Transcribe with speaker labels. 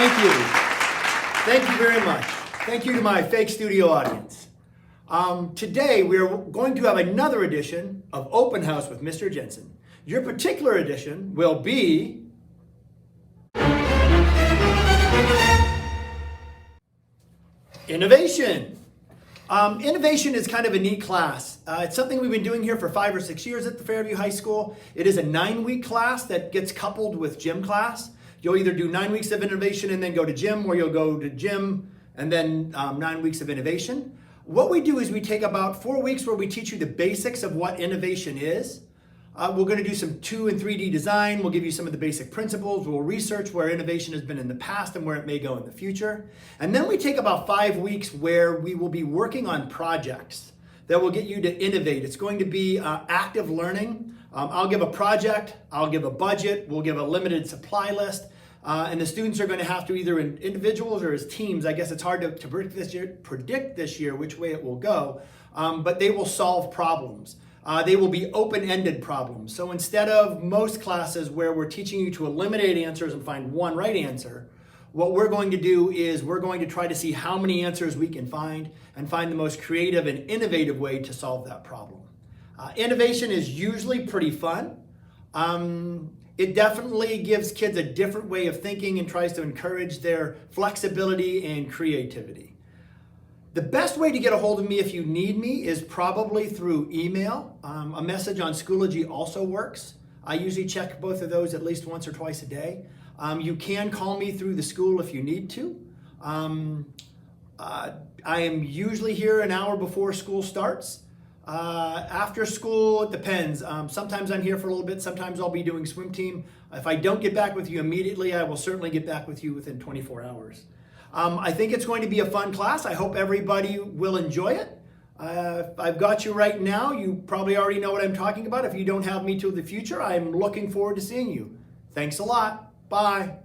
Speaker 1: Thank you. Thank you very much. Thank you to my fake studio audience. Today we are going to have another edition of Open House with Mr. Jensen. Your particular edition will be innovation. Innovation is kind of a neat class. It's something we've been doing here for 5 or 6 years at the Fairview High School. It is a 9-week class that gets coupled with gym class. You'll either do 9 weeks of innovation and then go to gym, or you'll go to gym and then 9 weeks of innovation. What we do is we take about 4 weeks where we teach you the basics of what innovation is. We're going to do some 2 and 3D design. We'll give you some of the basic principles. We'll research where innovation has been in the past and where it may go in the future. And then we take about 5 weeks where we will be working on projects that will get you to innovate. It's going to be active learning. I'll give a project, I'll give a budget, we'll give a limited supply list, and the students are going to have to either in individuals or as teams. I guess it's hard to predict this year which way it will go, but they will solve problems. They will be open-ended problems. So instead of most classes where we're teaching you to eliminate answers and find one right answer, what we're going to do is we're going to try to see how many answers we can find and find the most creative and innovative way to solve that problem. Innovation is usually pretty fun. It definitely gives kids a different way of thinking and tries to encourage their flexibility and creativity. The best way to get a hold of me if you need me is probably through email. A message on Schoology also works. I usually check both of those at least once or twice a day. You can call me through the school if you need to. I am usually here an hour before school starts. After school, it depends. Sometimes I'm here for a little bit. Sometimes I'll be doing swim team. If I don't get back with you immediately, I will certainly get back with you within 24 hours. I think it's going to be a fun class. I hope everybody will enjoy it. I've got you right now. You probably already know what I'm talking about. If you don't have me till the future, I'm looking forward to seeing you. Thanks a lot. Bye.